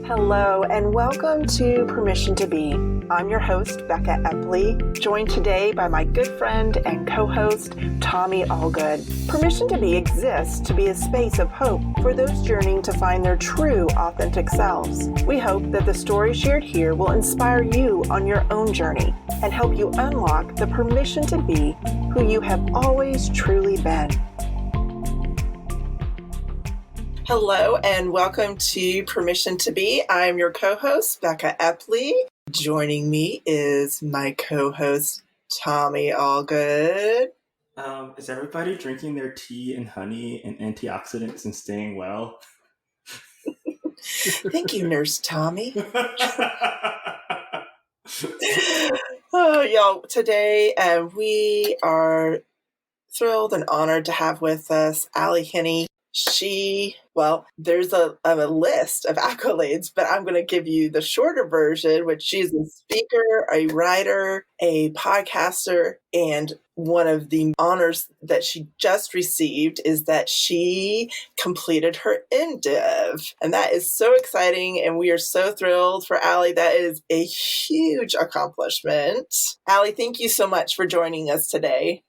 Hello, and welcome to Permission to Be. I'm your host, Becca Epley, joined today by my good friend and co-host, Tommy Allgood. Permission to Be exists to be a space of hope for those journeying to find their true, authentic selves. We hope that the story shared here will inspire you on your own journey and help you unlock the permission to be who you have always truly been. Hello and welcome to Permission to Be. I'm your co-host, Becca Epley. Joining me is my co-host, Tommy Allgood. Is everybody drinking their tea and honey and antioxidants and staying well? Thank you, Nurse Tommy. Oh, y'all, today we are thrilled and honored to have with us Allie Henney. There's a list of accolades, but I'm going to give you the shorter version, which she's a speaker, a writer, a podcaster, and one of the honors that she just received is that she completed her MDiv. And that is so exciting, and we are so thrilled for Allie. That is a huge accomplishment. Allie, thank you so much for joining us today.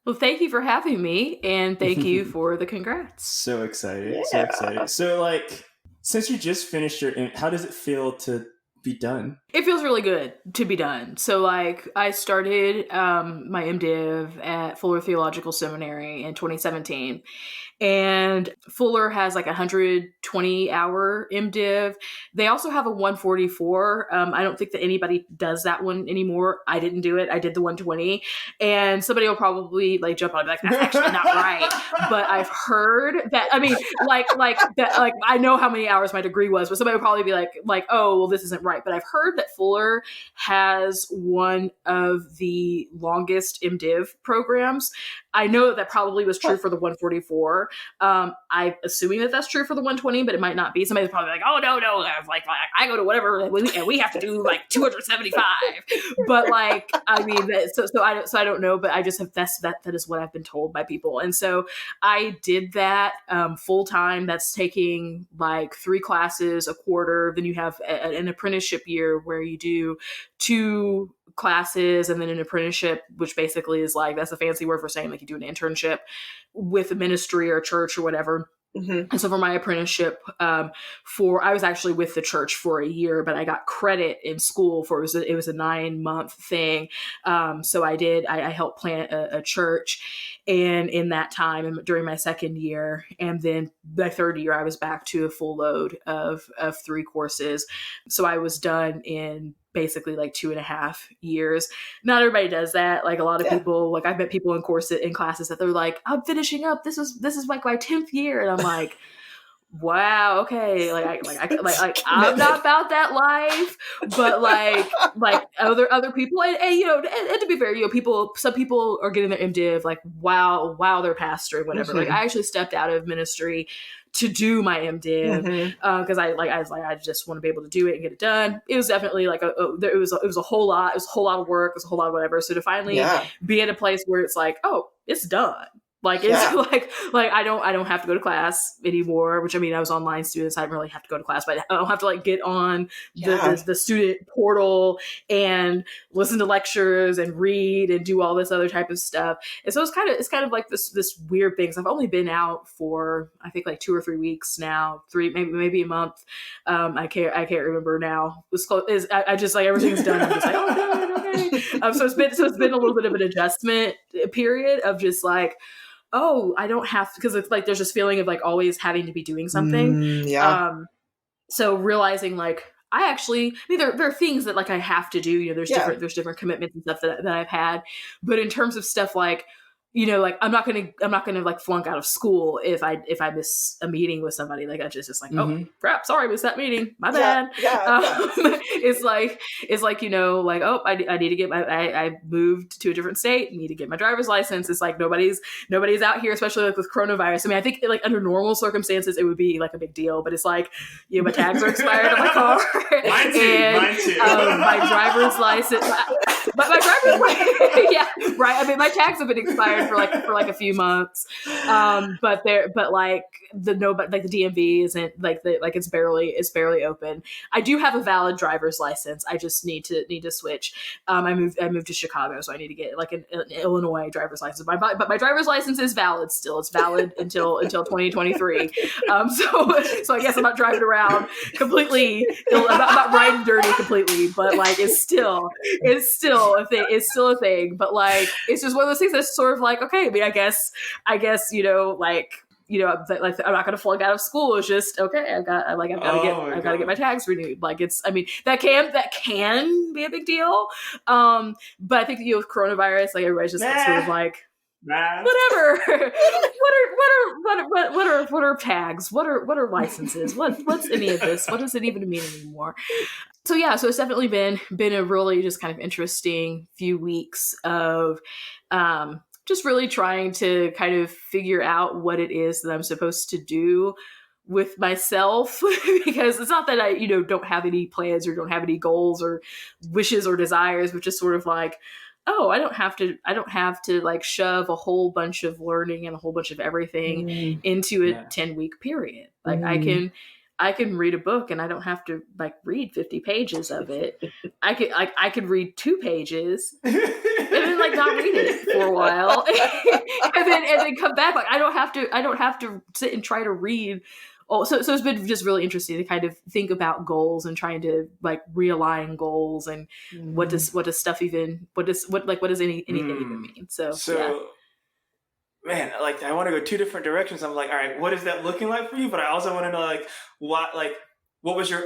Well, thank you for having me, and thank you for the congrats. So excited. Yeah. So excited. So, since you just finished how does it feel to be done? It feels really good to be done. So, I started my MDiv at Fuller Theological Seminary in 2017. And Fuller has 120-hour MDiv. They also have a 144. I don't think that anybody does that one anymore. I didn't do it. I did the 120. And somebody will probably jump on and be like, that's actually not right. But I've heard that, I know how many hours my degree was, but somebody will probably be like, oh, well, this isn't right. But I've heard that Fuller has one of the longest MDiv programs. I know that probably was true for the 144. I'm assuming that that's true for the 120, but it might not be. Somebody's probably like, oh, no. I go to whatever, and we have to do 275. But I don't know, but I just have, that is what I've been told by people. And so I did that full time. That's taking 3 classes a quarter. Then you have an apprenticeship year where you do 2 classes and then an apprenticeship, which basically is that's a fancy word for saying you do an internship with a ministry or a church or whatever. Mm-hmm. And so for my apprenticeship, I was actually with the church for a year, but I got credit in school for it was a 9-month thing. So I helped plant a church, and in that time during my second year, and then my third year, I was back to a full load of 3 courses. So I was done in basically 2.5 years. Not everybody does that. A lot of people, I've met people in classes that they're like, I'm finishing up. This is my 10th year. And I'm like, wow, okay. I'm not about that life, but other people, and to be fair, some people are getting their MDiv while they're pastoring, whatever. Mm-hmm. I actually stepped out of ministry to do my MDiv because I just want to be able to do it and get it done. It was definitely it was a whole lot. It was a whole lot of work. It was a whole lot of whatever. So to finally be at a place where it's oh, it's done. I don't have to go to class anymore, which I was online student, so I didn't really have to go to class, but I don't have to get on the student portal and listen to lectures and read and do all this other type of stuff. And so it's kind of this weird thing. So I've only been out for I think 2 or 3 weeks now, maybe a month. I can't remember now. It's close. I just everything's done. I'm just oh no, okay. So it's been a little bit of an adjustment period of just oh, I don't have to, because it's there's this feeling of always having to be doing something. So realizing I actually, there are things that I have to do. There's different commitments and stuff that I've had, but in terms of stuff I'm not gonna flunk out of school if I miss a meeting with somebody. I just oh crap, sorry, missed that meeting, my bad. It's oh, I need to get I moved to a different state, need to get my driver's license. It's nobody's out here, especially with coronavirus. I think under normal circumstances it would be a big deal, but it's my tags are expired on my car. Mine too. My driver's license. my driver's yeah, right. I mean, my tags have been expired for like a few months, but like the DMV isn't it's barely open. I do have a valid driver's license. I just need to switch. I moved to Chicago, so I need to get like an Illinois driver's license. But my driver's license is valid still. It's valid until 2023. So I guess I'm not driving around completely. I'm not riding dirty completely, but like it's still a thing. It's still a thing. But like it's just one of those things that's sort of like, okay, I mean, I guess like. Like I'm not going to flunk out of school. It's just okay. I've got to get my tags renewed. Like it's, I mean, that can be a big deal. But I think with coronavirus, like everybody's just sort of like, whatever. what are tags? What are licenses? What's any of this? What does it even mean anymore? So yeah, so it's definitely been a really just kind of interesting few weeks of just really trying to kind of figure out what it is that I'm supposed to do with myself, because it's not that I, don't have any plans or don't have any goals or wishes or desires, but just sort of like, oh, I don't have to like shove a whole bunch of learning and a whole bunch of everything into a 10-week period. Like I can read a book and I don't have to like read 50 pages of it. I could read 2 pages and then like not read it for a while and then come back. Like I don't have to sit and try to read. Oh, so it's been just really interesting to kind of think about goals and trying to like realign goals and what does stuff even, what does anything even mean? So yeah. Man, like I want to go 2 different directions. I'm like, all right, what is that looking like for you? But I also want to know like what was your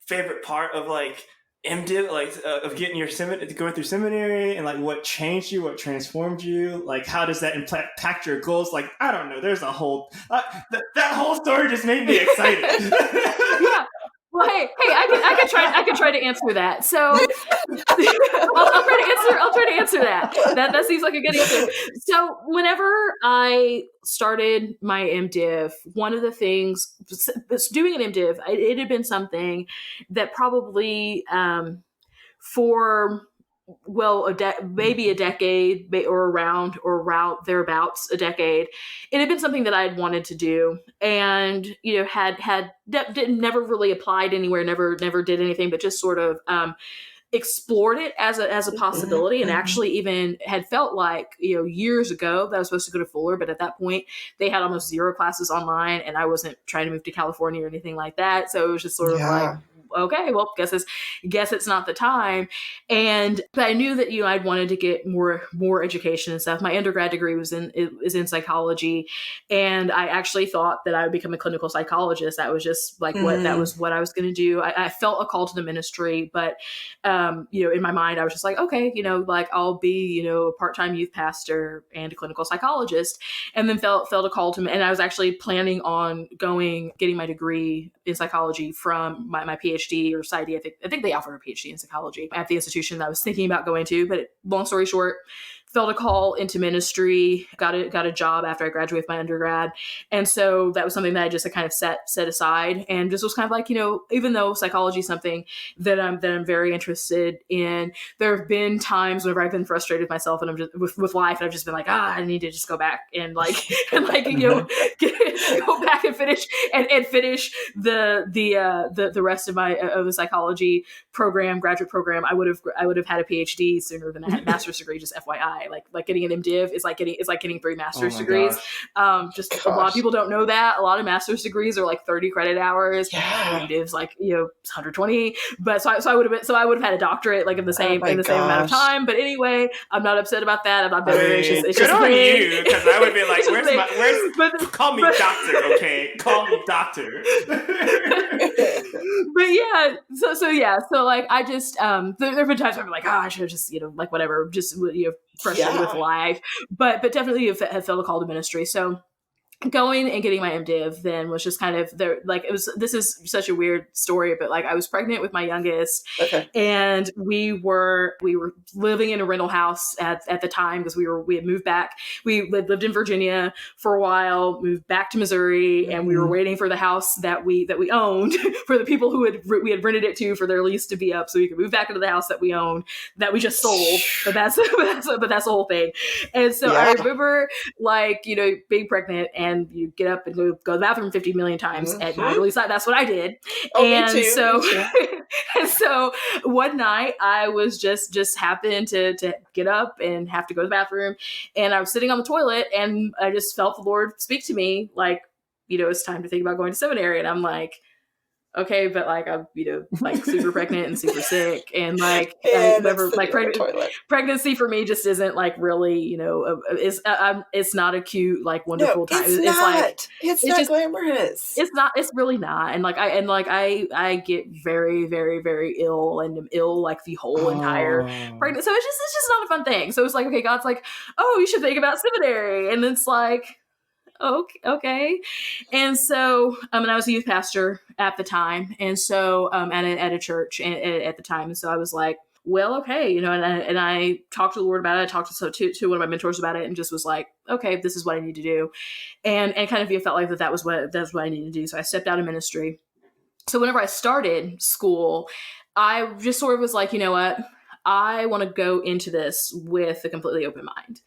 favorite part of like MDiv, like of getting your going through seminary, and like what changed you, what transformed you, like how does that impact your goals? Like I don't know, there's a whole that whole story just made me excited. Yeah. Well, hey, I could try to answer that. So I'll try to answer that. That seems like a good answer. So whenever I started my MDiv, one of the things doing an MDiv, it had been something that probably for maybe a decade or around thereabouts a decade, it had been something that I had wanted to do, and never really applied anywhere, never did anything, but just sort of explored it as a possibility, and actually even had felt like years ago that I was supposed to go to Fuller, but at that point they had almost 0 classes online, and I wasn't trying to move to California or anything like that, so it was just sort of like, okay, well, guess it's not the time. But I knew that I'd wanted to get more education and stuff. My undergrad degree is in psychology, and I actually thought that I would become a clinical psychologist. That was just like what I was going to do. I felt a call to the ministry, but in my mind I was just like, okay, like I'll be a part-time youth pastor and a clinical psychologist, and then felt a call to me, and I was actually planning on getting my degree in psychology from my PhD or PsyD. I think they offer a PhD in psychology at the institution that I was thinking about going to. But long story short, felt a call into ministry, got a job after I graduated with my undergrad. And so that was something that I just kind of set aside, and just was kind of like, even though psychology is something that I'm very interested in, there have been times whenever I've been frustrated with myself and I'm just with life, and I've just been like, I need to just go back and go back and finish the rest of the psychology program, graduate program. I would have had a PhD sooner than I had a master's degree, just FYI. Like getting an MDiv is like getting 3 master's degrees. Just a lot of people don't know that. A lot of master's degrees are like 30 credit hours. MDiv's like 120. But so I would have had a doctorate like in the same amount of time. But anyway, I'm not upset about that. I'm not bitter. It's good on you, because I would be like, call me doctor, okay? Call me doctor. But yeah, so like I just there have been times where I'm like, I should have just like whatever, just frustrated with life, but definitely have felt a call to ministry. So going and getting my MDiv then was just kind of there. Like this is such a weird story, but like I was pregnant with my youngest, and we were living in a rental house at the time because we had moved back. We lived in Virginia for a while, moved back to Missouri, and we were waiting for the house that we owned for the people who we had rented it to for their lease to be up, so we could move back into the house that we owned that we just sold. But that's the whole thing. And so I remember, like, you know, being pregnant and you get up and go to the bathroom 50 million times. And at least that's what I did. And me too. so, and so one night I was just happened to get up and have to go to the bathroom. And I was sitting on the toilet and I just felt the Lord speak to me, like, you know, it's time to think about going to seminary. And I'm like, okay, but like I'm, you know, like super pregnant and super sick, and like pregnancy for me just isn't like really, you know, it's not a cute, like, wonderful time. It's not glamorous. It's really not. And I get very, very, very ill and am ill like the whole entire pregnancy. So it's just not a fun thing. So it's like, okay, God's like, oh, you should think about seminary, and it's like, okay. And so, and I was a youth pastor at the time. And so, at a church at the time. And so I was like, well, okay, you know, and I talked to the Lord about it. I talked to one of my mentors about it, and just was like, okay, this is what I need to do. And kind of felt like that's what I needed to do. So I stepped out of ministry. So whenever I started school, I just sort of was like, you know what? I want to go into this with a completely open mind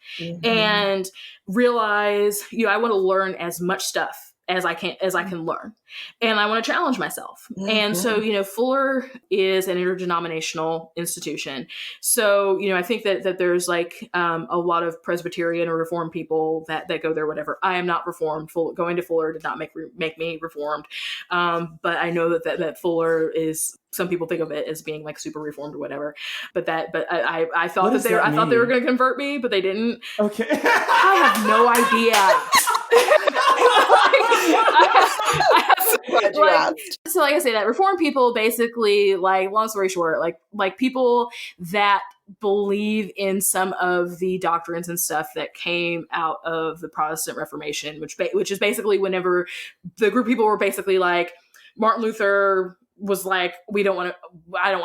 and realize, you know, I want to learn as much stuff as I can learn, and I want to challenge myself. And so, you know, Fuller is an interdenominational institution. So, you know, I think that there's like a lot of Presbyterian or Reformed people that go there, whatever. I am not Reformed. Going to Fuller did not make me Reformed. But I know that Fuller is, some people think of it as being like super Reformed or whatever, but I thought that I thought they were going to convert me, but they didn't. Okay. I have no idea. So like I say, that Reformed people basically, like, long story short, like people that believe in some of the doctrines and stuff that came out of the Protestant Reformation, which is basically whenever the group of people were basically like, Martin Luther was like, I don't want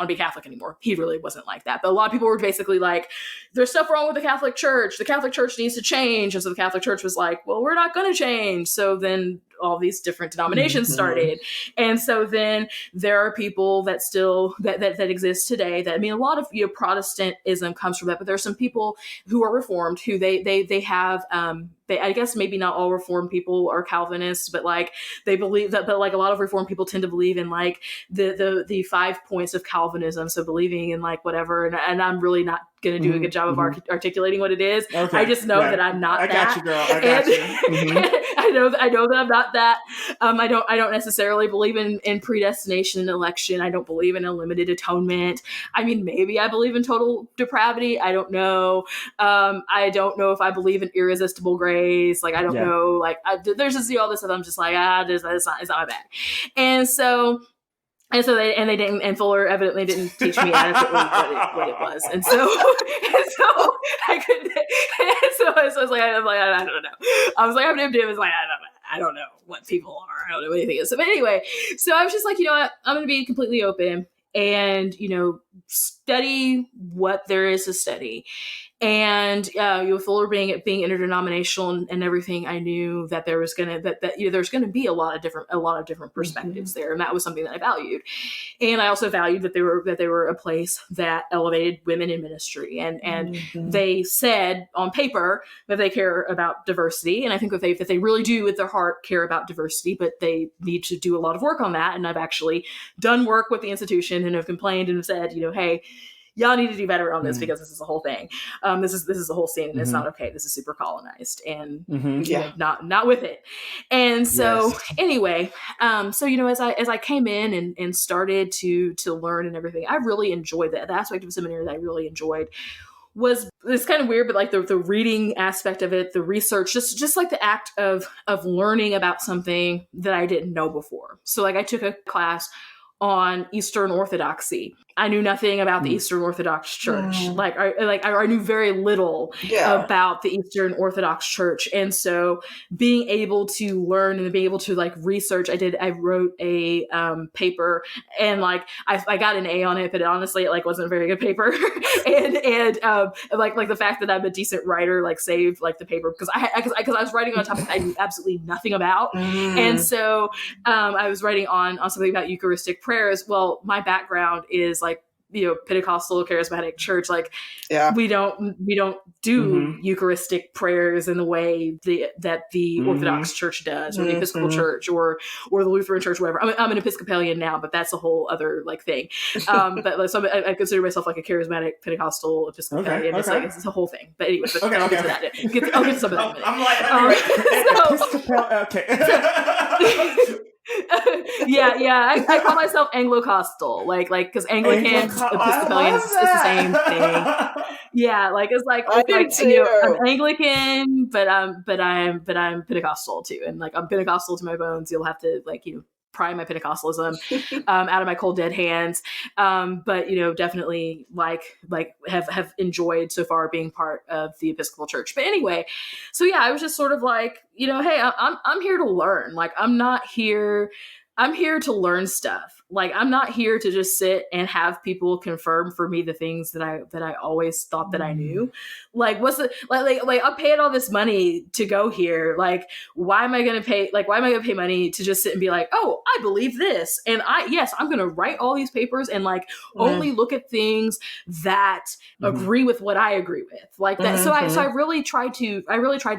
to be Catholic anymore. He really wasn't like that. But a lot of people were basically like, there's stuff wrong with the Catholic Church. The Catholic Church needs to change. And so the Catholic Church was like, well, we're not going to change. So then all these different denominations started. And so then there are people that still, that exist today that, I mean, a lot of, you know, Protestantism comes from that, but there's some people who are Reformed who they have, I guess maybe not all Reformed people are Calvinists, but like they believe that, but like a lot of Reformed people tend to believe in like the 5 points of Calvinism. So believing in like whatever, and I'm really not going to do a good job of articulating what it is. Okay. I just know that I'm not that. I got you, girl. I got you. I know that I'm not that. I don't necessarily believe in predestination and election. I don't believe in a limited atonement. I mean, maybe I believe in total depravity. I don't know. I don't know if I believe in irresistible grace. Like, I don't know. Like, there's just all this stuff. I'm just like, it's not my bag. And so they didn't, and Fuller evidently didn't teach me adequately what it was, and so I couldn't. So I was like, I don't know. I was like, I'm MDiv. I was like, I don't know what people are. I don't know what anything is. So, but anyway, so I was just like, you know what? I'm going to be completely open and, you know, study what there is to study. And Fuller being interdenominational and everything, I knew that there was there's gonna be a lot of different perspectives there, and that was something that I valued. And I also valued that they were a place that elevated women in ministry, and they said on paper that they care about diversity, and I think that they really do with their heart care about diversity, but they need to do a lot of work on that. And I've actually done work with the institution and have complained and have said, you know, hey, y'all need to do better on this because this is a whole thing. This is a whole scene, and it's not okay. This is super colonized, and you know, not with it. And so anyway, so you know, as I came in and started to learn and everything, I really enjoyed that. The aspect of seminary that I really enjoyed was, it's kind of weird, but like the reading aspect of it, the research, just like the act of learning about something that I didn't know before. So like I took a class on Eastern Orthodoxy. I knew nothing about the Eastern Orthodox Church. I knew very little about the Eastern Orthodox Church. And so being able to learn and being able to like research, I wrote a paper, and like I got an A on it, but honestly it like wasn't a very good paper. and like the fact that I'm a decent writer like saved like the paper, because I was writing on a topic I knew absolutely nothing about. And so I was writing on something about Eucharistic prayers. Well, my background is like, you know, Pentecostal charismatic church. Like we don't do Eucharistic prayers in the way that the Orthodox Church does, or the Episcopal Church, or the Lutheran Church, whatever. I'm an Episcopalian now, but that's a whole other like thing. But like, so I consider myself like a charismatic Pentecostal Episcopalian. It's like it's a whole thing. But anyway, I'll get to that. I'll get to some of that in a minute. I call myself Anglo-Costal, like because Anglicans, Episcopalians, it's the same thing. Yeah, like it's like you know, I'm Anglican, but I'm Pentecostal too, and like I'm Pentecostal to my bones. You'll have to like, you know, pry my Pentecostalism out of my cold dead hands. But you know, definitely like have enjoyed so far being part of the Episcopal Church. But anyway, so yeah, I was just sort of like, you know, hey, I'm here to learn. Like I'm here to learn stuff. Like I'm not here to just sit and have people confirm for me the things that I always thought that I knew. Like what's the like I'm paying all this money to go here. Like why am I going to pay money to just sit and be like, "Oh, I believe this." And I'm going to write all these papers and like only look at things that agree with what I agree with. Like that. So I really tried to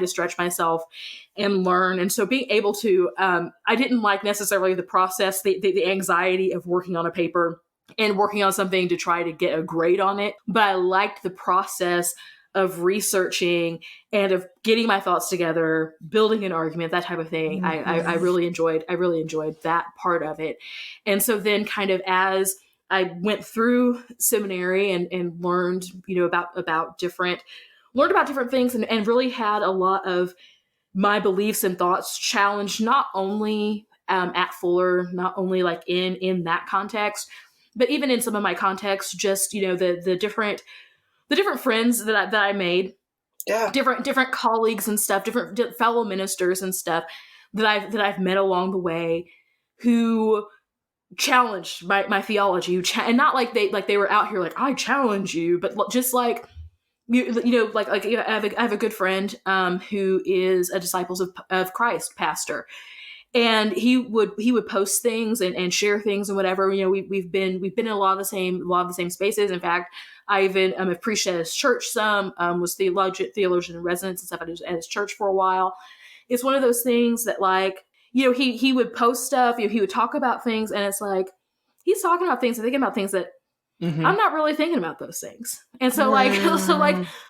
stretch myself and learn. And so being able to, I didn't like necessarily the process, the anxiety of working on a paper and working on something to try to get a grade on it. But I liked the process of researching and of getting my thoughts together, building an argument, that type of thing. I really enjoyed that part of it. And so then kind of as I went through seminary and learned, you know, about different things and really had a lot of my beliefs and thoughts challenged, not only at Fuller, not only like in that context, but even in some of my contexts, just, you know, the different friends that I made, different colleagues and stuff, different fellow ministers and stuff that I've met along the way who challenged my theology, and not like they were out here like, I challenge you, but just like, you know, like I have a good friend who is a Disciples of Christ pastor, and he would post things and share things and whatever. You know, we've been in a lot of the same spaces. In fact, I even appreciated his church some, was theologian in residence and stuff at his church for a while. It's one of those things that, like, you know, he would post stuff, you know, he would talk about things, and it's like he's talking about things and thinking about things that I'm not really thinking about those things. And so like,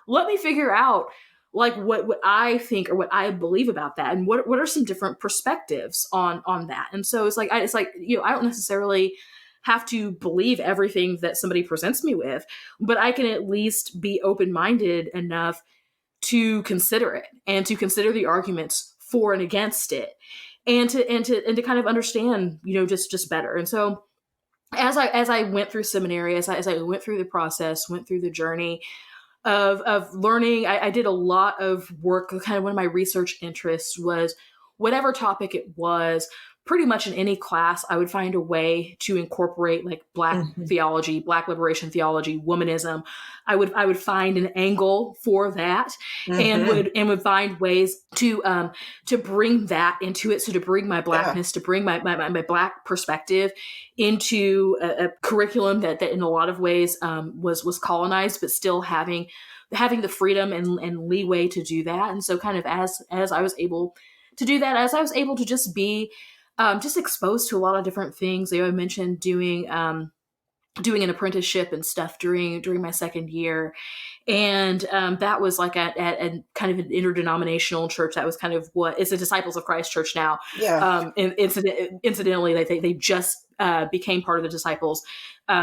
let me figure out like what I think or what I believe about that. And what are some different perspectives on that. And so it's like, you know, I don't necessarily have to believe everything that somebody presents me with, but I can at least be open-minded enough to consider it and to consider the arguments for and against it, and to kind of understand, you know, just better. And so as I went through seminary, as I went through the process, went through the journey of learning, I did a lot of work. Kind of one of my research interests was whatever topic it was. Pretty much in any class, I would find a way to incorporate like Black theology, Black liberation theology, womanism. I would find an angle for that, and would find ways to bring that into it. So to bring my Blackness, to bring my Black perspective into a curriculum that in a lot of ways was colonized, but still having the freedom and leeway to do that. And so kind of as I was able to do that, as I was able to just be just exposed to a lot of different things. I mentioned doing an apprenticeship and stuff during my second year. And that was like at kind of an interdenominational church. That was kind of what it's a Disciples of Christ church now. Yeah. And incidentally, they just became part of the Disciples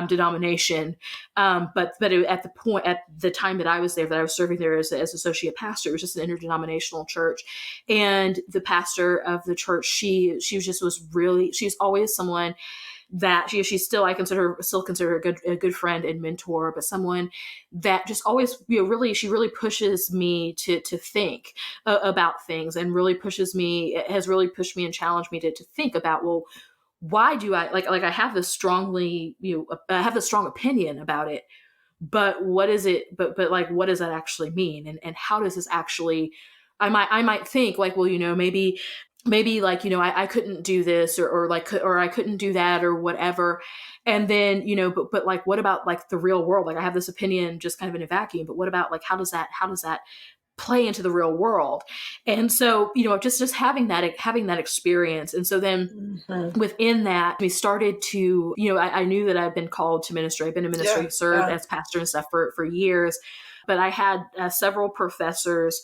denomination. But at the time that I was there, that I was serving there as associate pastor, it was just an interdenominational church. And the pastor of the church, she was always someone that she's still, I still consider her a good friend and mentor, but someone that just always, she really pushes me to think about things, and has really pushed me and challenged me to think about, well, why do I I have this I have this strong opinion about it, but what is it, but like, what does that actually mean? And how does this actually, I might think like, well, maybe like, I couldn't do this, or I couldn't do that, or whatever. And then, but like, what about like the real world? Like, I have this opinion just kind of in a vacuum, but what about like, how does that play into the real world? And so, just having that experience. And so then within that, we started to, I knew that I've been called to ministry. I've been in ministry, served as pastor and stuff for years, but I had several professors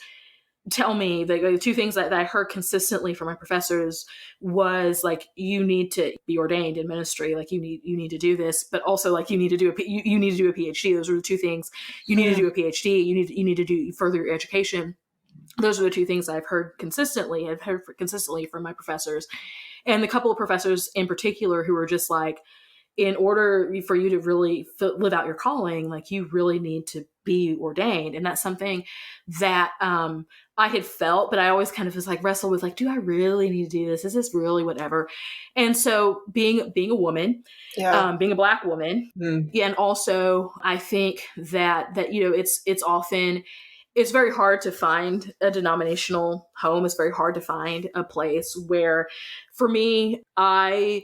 tell me the two things that I heard consistently from my professors was like, you need to be ordained in ministry. Like, you need to do this, but also like, you need to do a PhD. Those are the two things. You need to do a PhD. You need to do further your education. Those are the two things that I've heard consistently. I've heard consistently from my professors, and the couple of professors in particular who were just like, in order for you to really live out your calling, like, you really need to be ordained. And that's something that I had felt, but I always kind of was like, wrestle with like, do I really need to do this? Is this really whatever? And so being a woman, being a Black woman, and also I think that it's very hard to find a denominational home. It's very hard to find a place where, for me, I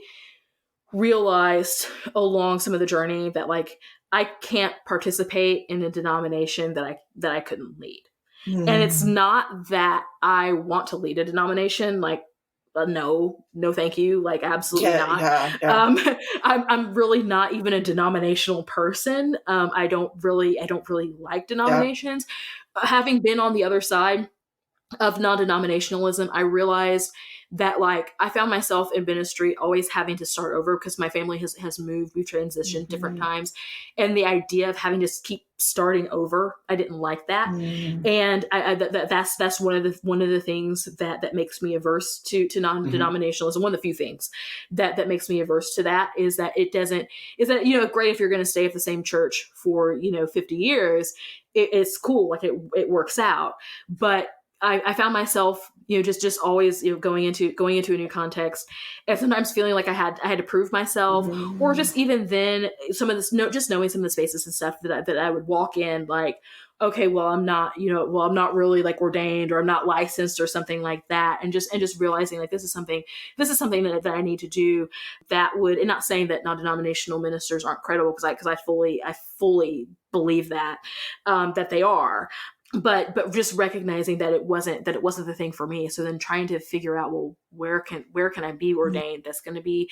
realized along some of the journey that like, I can't participate in a denomination that I couldn't lead. And it's not that I want to lead a denomination, like, no, thank you. Like, absolutely not. I'm really not even a denominational person. I don't really like denominations. Having been on the other side of non-denominationalism, I realized that like, I found myself in ministry always having to start over because my family has moved, we've transitioned different times. And the idea of having to keep starting over, I didn't like that. And that's one of the things that makes me averse to non-denominationalism. One of the few things that makes me averse to that is that great if you're going to stay at the same church for, 50 years, it's cool. Like it works out. But I found myself, just always, going into a new context, and sometimes feeling like I had to prove myself, or just even then some of this, just knowing some of the spaces and stuff that I would walk in, like, okay, well, I'm not really like ordained, or I'm not licensed or something like that. And just realizing like, this is something that I need to do that would, and not saying that non-denominational ministers aren't credible, because I fully believe that they are. But just recognizing that it wasn't the thing for me. So then trying to figure out, well, where can I be ordained? That's going to be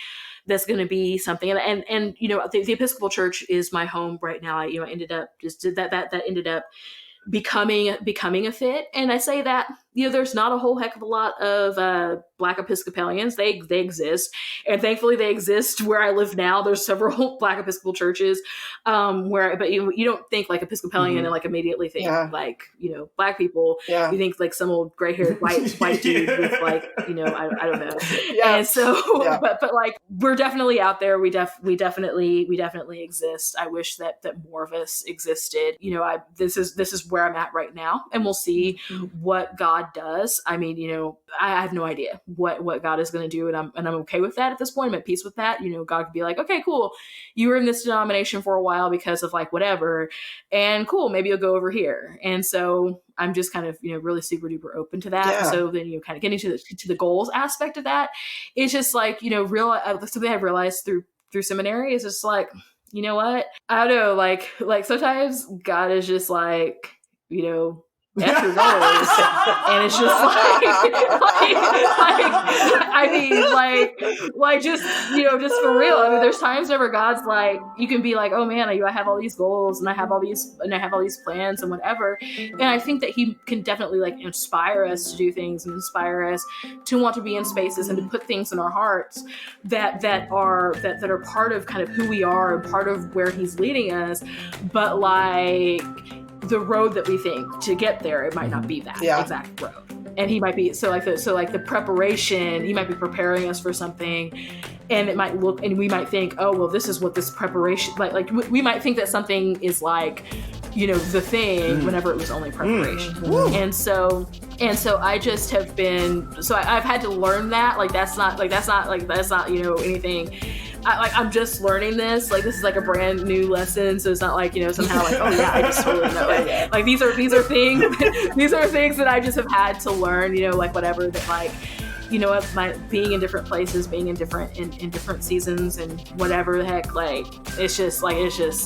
something. And the Episcopal Church is my home right now. I ended up that ended up becoming a fit. And I say that, there's not a whole heck of a lot of Black Episcopalians. They exist, and thankfully they exist where I live now. There's several Black Episcopal churches but you don't think like Episcopalian and like immediately think like, Black people. You think like some old gray-haired white dude with like, I don't know. And so but like, we're definitely out there. We definitely exist. I wish that more of us existed. This is where I'm at right now, and we'll see what God does. I mean, I have no idea what God is going to do, and I'm okay with that at this point. I'm at peace with that. God could be like, okay, cool, you were in this denomination for a while because of like whatever, and cool, maybe you'll go over here. And so I'm just kind of really super duper open to that. So then kind of getting to the goals aspect of that, it's just like something I've realized through seminary is just like, you know what, I don't know, like sometimes God is just like, F your goals. And it's just just for real. I mean, there's times where God's like, you can be like, oh man, I have all these goals and I have all these plans and whatever. And I think that he can definitely like inspire us to do things and inspire us to want to be in spaces and to put things in our hearts that are part of kind of who we are and part of where he's leading us. But like, the road that we think to get there, it might not be that exact road. and he might be so like the preparation, he might be preparing us for something, and it might look, and we might think, oh well, this is what this preparation, like we might think that something is like, you know, the thing whenever it was only preparation. And so I just have been, so I've had to learn that, like that's not you know, anything. I'm just learning this. Like, this is like a brand new lesson, so it's not like, you know, somehow like, oh yeah, I just totally know. Like these are things these are things that I just have had to learn. You know, like whatever that, like, you know, being in different places, being in different seasons, and whatever the heck. Like, it's just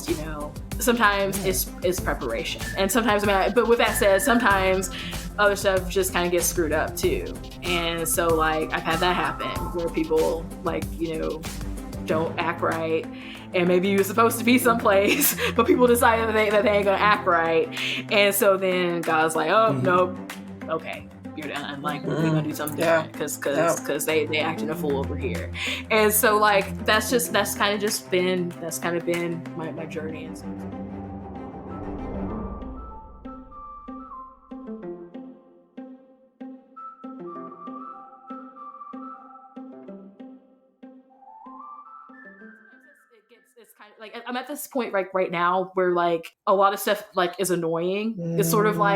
you know, sometimes it's preparation, and sometimes but with that said, sometimes other stuff just kind of gets screwed up too. And so like I've had that happen where people, like, you know, don't act right, and maybe you're supposed to be someplace, but people decide that they ain't gonna act right, and so then God's like, oh nope, okay, you're done. Like, we're gonna do something different because they acting a fool over here. And so like that's kind of been my journey. And so, it's kind of like I'm at this point right now where like a lot of stuff like is annoying. It's sort of well,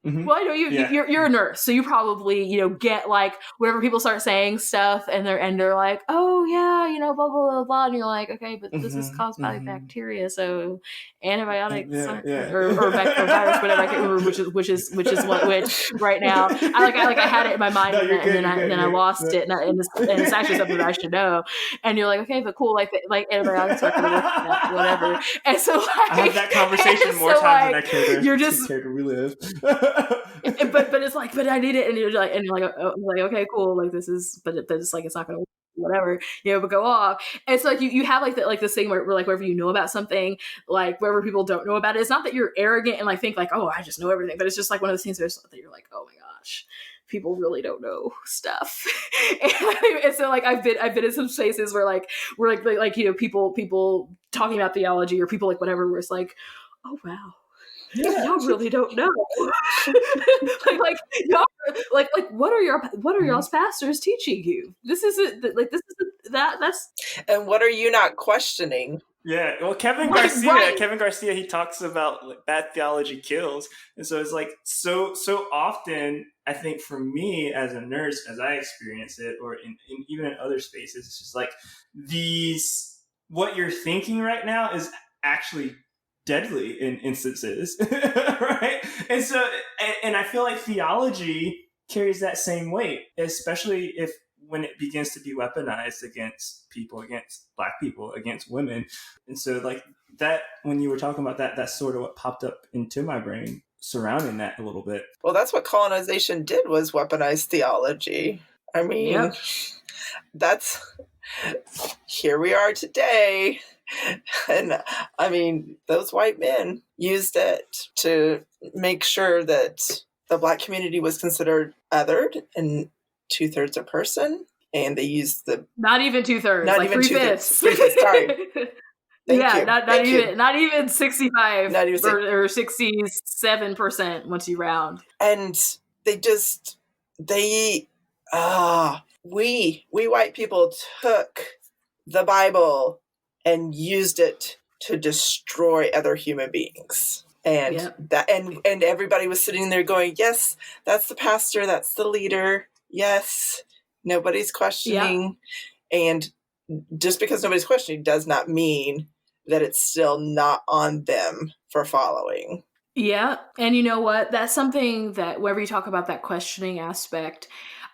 I know you're a nurse, so you probably, you know, get like whenever people start saying stuff and they're like, oh yeah, you know, blah blah blah blah, and you're like, okay, but this is caused by bacteria, so antibiotics or virus, whatever, I can't remember which is what right now. I had it in my mind, and then I lost it, and it's actually something that I should know. And you're like, okay, but cool, like antibiotics are gonna work, whatever. And so like, I have that conversation more times than I care to. You're just care to relive. but it's like, but I need it, and you're like, okay, cool, like this is, but it's like, it's not gonna work, whatever, you know, but go off. And so like you have like that, like this thing where like wherever you know about something, like wherever people don't know about it, it's not that you're arrogant and like think like, oh, I just know everything, but it's just like one of those things that you're like, oh my gosh, people really don't know stuff. And so like I've been in some spaces where like you know, people talking about theology, or people like whatever, where it's like, oh wow, y'all really don't know. like y'all, like what are y'all's pastors teaching you? This isn't that's and what are you not questioning? Yeah, well, Kevin Garcia, he talks about like, bad theology kills, and so it's like so often. I think for me as a nurse, as I experience it, or in even in other spaces, it's just like what you're thinking right now is actually deadly in instances, right? And so, and I feel like theology carries that same weight, especially when it begins to be weaponized against people, against Black people, against women. And so like that, when you were talking about that, that's sort of what popped up into my brain surrounding that a little bit. Well, that's what colonization did, was weaponize theology. I mean, here we are today. And I mean, those white men used it to make sure that the Black community was considered othered and 2/3 a person. And they used not even 2/3, not like even 3/5. 3/5, sorry. Not even 65, not even or 67% once you round. And we white people took the Bible and used it to destroy other human beings. And and everybody was sitting there going, yes, that's the pastor, that's the leader. Yes, nobody's questioning. And just because nobody's questioning does not mean that it's still not on them for following. Yeah. And you know what? That's something that whenever you talk about that questioning aspect,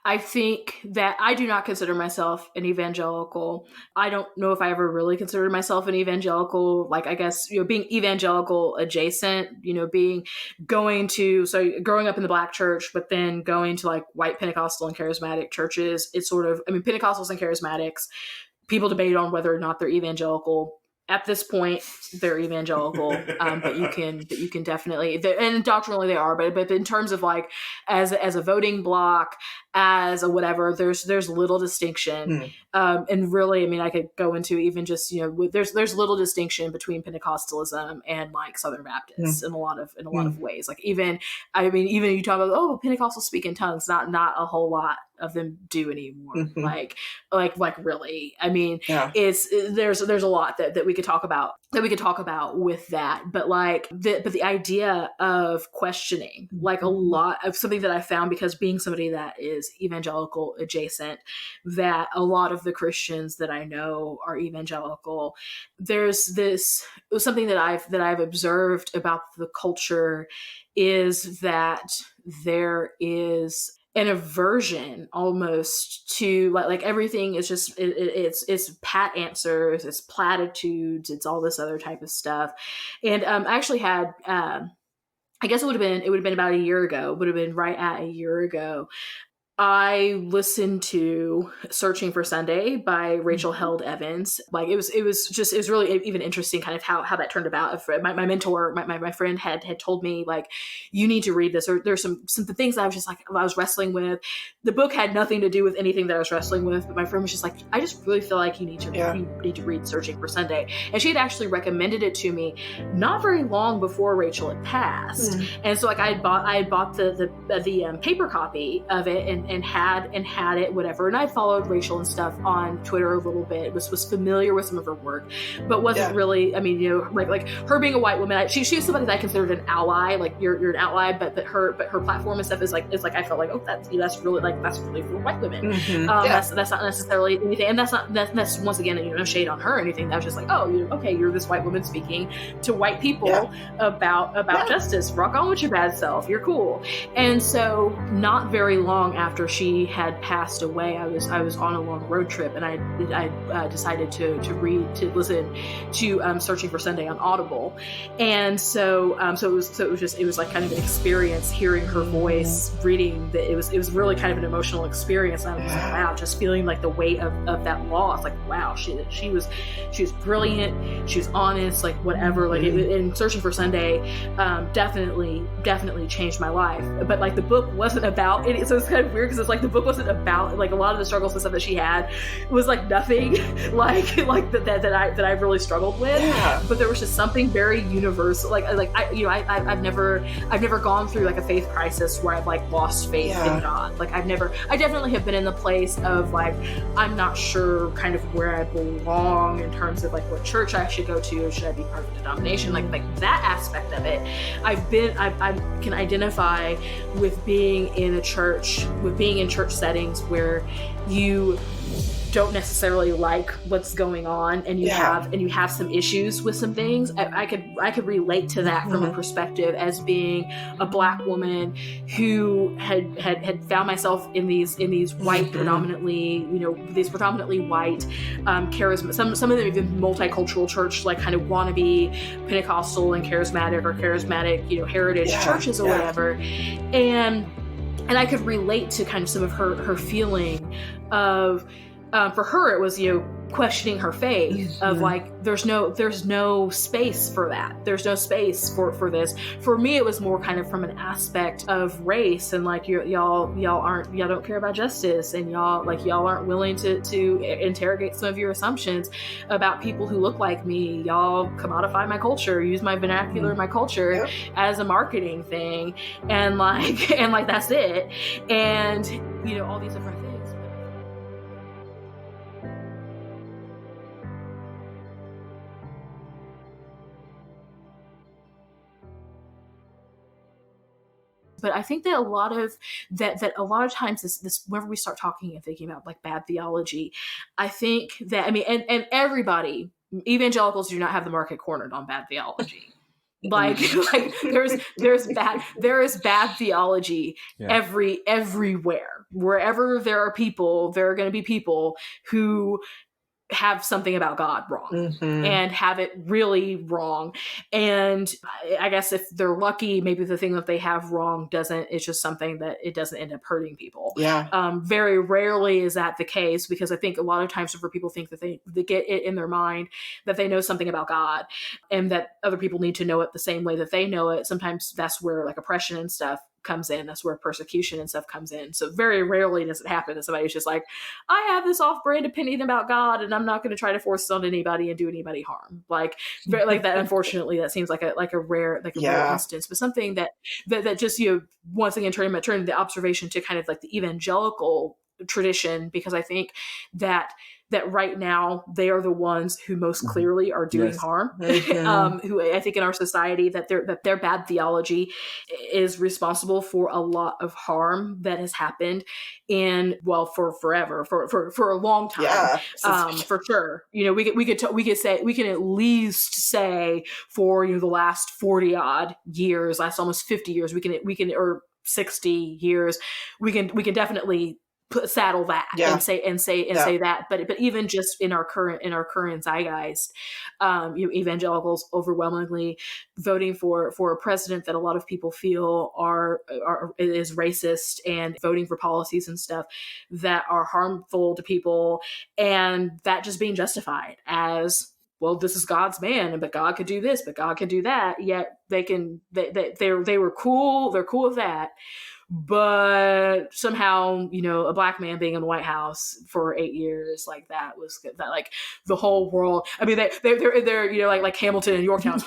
I think that I do not consider myself an evangelical. I don't know if I ever really considered myself an evangelical, like I guess, you know, being evangelical adjacent, you know, growing up in the Black church, but then going to like white Pentecostal and charismatic churches. It's sort of, I mean, Pentecostals and charismatics, people debate on whether or not they're evangelical. At this point, they're evangelical, but you can definitely, and doctrinally they are, but in terms of like as a voting block, as a whatever. There's little distinction. And really, I mean, I could go into even just, there's little distinction between Pentecostalism and like Southern Baptists in a lot of ways. Like even you talk about, Pentecostals speak in tongues, not a whole lot of them do anymore. Like really, I mean, there's a lot that we could talk about with that, but like the idea of questioning, like a lot of something that I found, because being somebody that is evangelical adjacent, that a lot of the Christians that I know are evangelical, there's something that I've observed about the culture is that there is an aversion almost to like everything is just it's pat answers, it's platitudes, it's all this other type of stuff. And I actually had I guess it would have been about a year ago, would have been right at a year ago, I listened to Searching for Sunday by Rachel Held Evans. Like it was really even interesting kind of how that turned about. My mentor, my friend had told me, like, you need to read this, or there's some things that I was just like, I was wrestling with. The book had nothing to do with anything that I was wrestling with, but my friend was just like, I just really feel like you need to read Searching for Sunday. And she had actually recommended it to me not very long before Rachel had passed. And so like I had bought the paper copy of it and had it, whatever. And I followed Rachel and stuff on Twitter a little bit, was familiar with some of her work, but wasn't really, I mean, like her being a white woman, she was somebody that I considered an ally. Like you're an ally, but her platform and stuff is like I felt like, that's really for white women. That's not necessarily anything, and that's once again, no shade on her or anything. That was just like, you're this white woman speaking to white people about justice. Rock on with your bad self. You're cool. And so not very long after she had passed away, I was on a long road trip, and I decided to listen to Searching for Sunday on Audible. And so it was like kind of an experience hearing her voice reading that. It was really kind of an emotional experience. And I was like, wow, just feeling like the weight of that loss. Like, wow, she was brilliant, she was honest, like whatever. Like in Searching for Sunday definitely changed my life. But like the book wasn't about it, so it's kind of weird, because it's like the book wasn't about, like, a lot of the struggles and stuff that she had was like nothing like that I really struggled with. But there was just something very universal. I've never gone through like a faith crisis where I've like lost faith in God. Like I definitely have been in the place of like, I'm not sure kind of where I belong in terms of like what church I should go to, or should I be part of a denomination, like that aspect of it. I can identify with being in church settings where you don't necessarily like what's going on, and you have some issues with some things. I could relate to that from a perspective as being a Black woman who had found myself in these white predominantly white charisma, some of them even multicultural church, like kind of wannabe Pentecostal and charismatic heritage churches or whatever, and I could relate to kind of some of her feeling of, for her, it was, questioning her faith of like, there's no space for that. There's no space for this. For me, it was more kind of from an aspect of race, and like y'all don't care about justice, and y'all aren't willing to interrogate some of your assumptions about people who look like me. Y'all commodify my culture, use my vernacular, my culture as a marketing thing, and like that's it. And all these different things. But I think that a lot of times this whenever we start talking and thinking about like bad theology, I think that, and everybody, evangelicals do not have the market cornered on bad theology. Like there is bad theology everywhere. Wherever there are people, there are going to be people who have something about God wrong and have it really wrong. And I guess if they're lucky, maybe the thing that they have wrong it's just something that it doesn't end up hurting people. Very rarely is that the case, because I think a lot of times for people think that they get it in their mind that they know something about God and that other people need to know it the same way that they know it. Sometimes that's where like oppression and stuff comes in. That's where persecution and stuff comes in. So very rarely does it happen that somebody's just like, I have this off-brand opinion about God, and I'm not going to try to force it on anybody and do anybody harm. Like that. Unfortunately, that seems like a rare rare instance, but something that just, once again turning the observation to kind of like the evangelical tradition, because I think that right now they are the ones who most clearly are doing harm. Who I think in our society that their bad theology is responsible for a lot of harm that has happened for forever, for a long time. For sure. We can at least say for the last 40 odd years, last almost 50 years, we can or 60 years, we can definitely saddle that and say that, but even just in our current zeitgeist, evangelicals overwhelmingly voting for a president that a lot of people feel is racist, and voting for policies and stuff that are harmful to people, and that just being justified as, well, this is God's man, but God could do this, but God could do that. Yet they were cool. They're cool with that. But somehow, a black man being in the White House for 8 years, like that was good. That, like, the whole world. I mean, they're like Hamilton and Yorktown.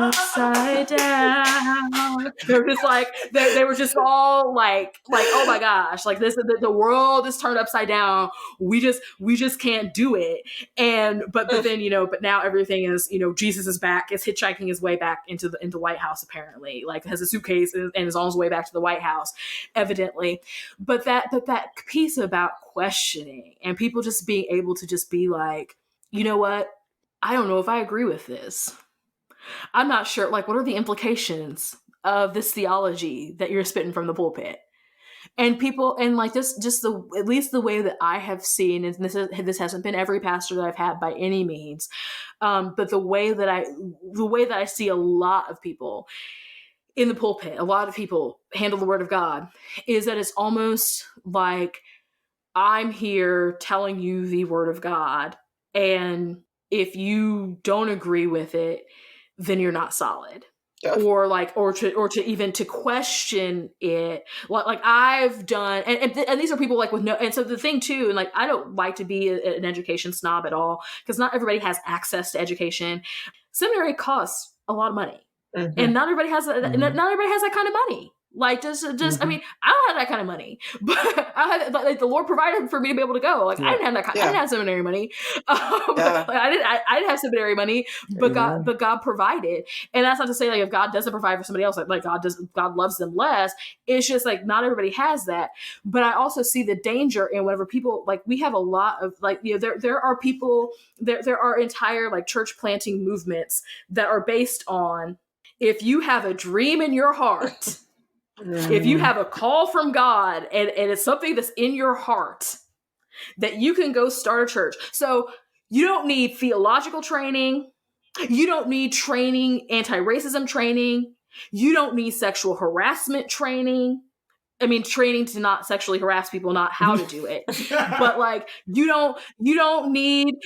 Upside down. They're just like they were just all like, oh my gosh, like this, the world is turned upside down. We just can't do it. And but then but now everything is Jesus is back. Is hitchhiking his way back into White House, apparently. Like, has a suitcase and is on his way back to the White House, evidently. But that piece about questioning and people just being able to just be like, you know what? I don't know if I agree with this. I'm not sure. Like, what are the implications of this theology that you're spitting from the pulpit? And people, and like this, just at least the way that I have seen, and this hasn't been every pastor that I've had by any means, but the way that I see a lot of people in the pulpit, a lot of people handle the word of God, is that it's almost like, I'm here telling you the word of God, and if you don't agree with it, then you're not solid. Yeah. Or to even to question it, like I've done, and these are people like with no, and so the thing too, and like I don't like to be an education snob at all, because not everybody has access to education. Seminary costs a lot of money. Mm-hmm. And not everybody has that kind of money. Like, just I mean, I don't have that kind of money, but like the Lord provided for me to be able to go. Like, I didn't have that I didn't have seminary money. I didn't have seminary money, but God provided. And that's not to say like if God doesn't provide for somebody else, like God loves them less. It's just like not everybody has that. But I also see the danger in whenever people, like, we have a lot of like, there are people, there are entire like church planting movements that are based on, if you have a dream in your heart, if you have a call from God and it's something that's in your heart, that you can go start a church. So you don't need theological training. You don't need anti-racism training. You don't need sexual harassment training. I mean, training to not sexually harass people, not how to do it. But like, you don't need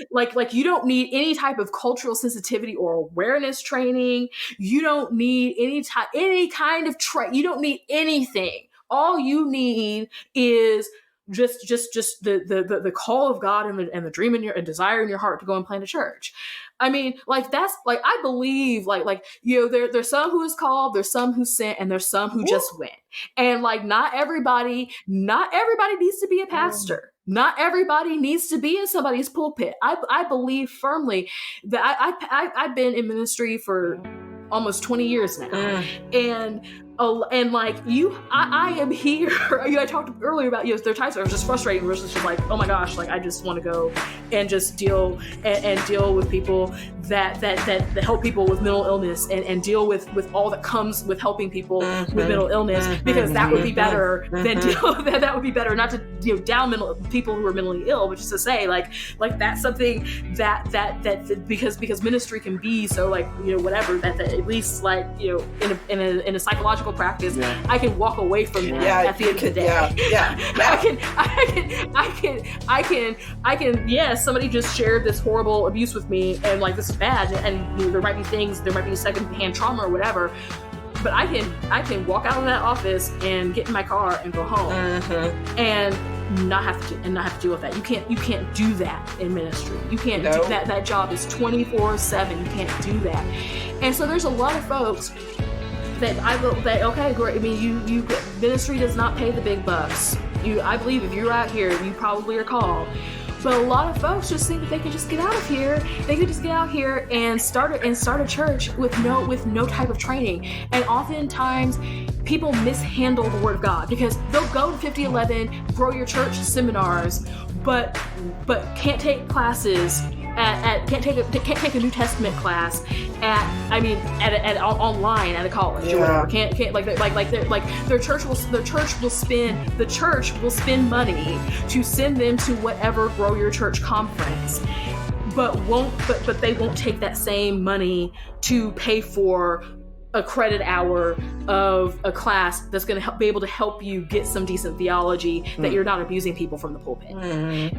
you don't need any type of cultural sensitivity or awareness training. You don't need any kind of you don't need anything. All you need is just the call of God and the dream in and desire in your heart to go and plant a church. I mean, like, that's like, I believe there's some who is called, there's some who sent, and there's some who just went. And like, not everybody needs to be a pastor. Not everybody needs to be in somebody's pulpit. I believe firmly that I've been in ministry for almost 20 years now. And like I am here. I talked earlier about, there are times where it was just frustrating. Where it's just like, oh my gosh, like I just want to go and just deal with people that help people with mental illness and deal with all that comes with helping people with mental illness, because that would be better than that would be better, not to down people who are mentally ill, but just to say like that's something that because ministry can be so like whatever that at least like in a psychological practice, I can walk away from that at the end of the day. I can. Yes, somebody just shared this horrible abuse with me, and like this is bad, and there might be secondhand trauma or whatever. but I can walk out of that office and get in my car and go home and not have to deal with that. You can't do that in ministry. You can't do that. That job is 24/7. You can't do that. And so there's a lot of folks that okay, great. I mean, you ministry does not pay the big bucks. I believe if you're out here, you probably are called. But a lot of folks just think that they can just get out of here. They can just get out here and start a church with no type of training. And oftentimes, people mishandle the Word of God because they'll go to 5011 Grow Your Church seminars, but can't take classes can't take a New Testament class at online at a college or whatever. Can't their church will spend money to send them to whatever Grow Your Church conference, but they won't take that same money to pay for a credit hour of a class that's going to be able to help you get some decent theology that you're not abusing people from the pulpit.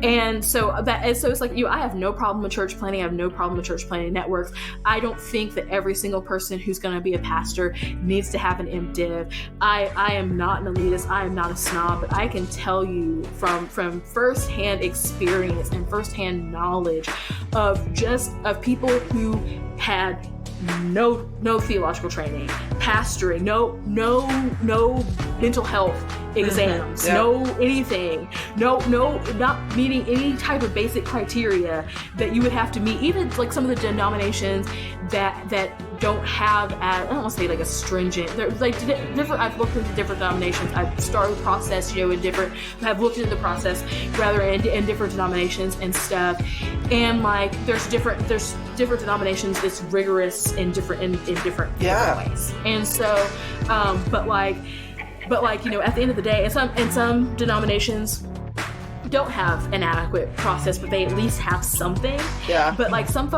And so it's like I have no problem with church planning. I have no problem with church planning networks. I don't think that every single person who's going to be a pastor needs to have an MDiv. I am not an elitist. I am not a snob, but I can tell you from firsthand experience and firsthand knowledge of people who had no theological training, pastoring, no mental health exams, no anything, no not meeting any type of basic criteria that you would have to meet. Even like some of the denominations that don't have I don't want to say like a stringent. They're like different. I've looked into different denominations. I've started the process, I've looked into the process rather in different denominations and stuff. And like there's different denominations that's rigorous in different ways. And so, but at the end of the day, and some denominations don't have an adequate process, but they at least have something. Yeah. But like some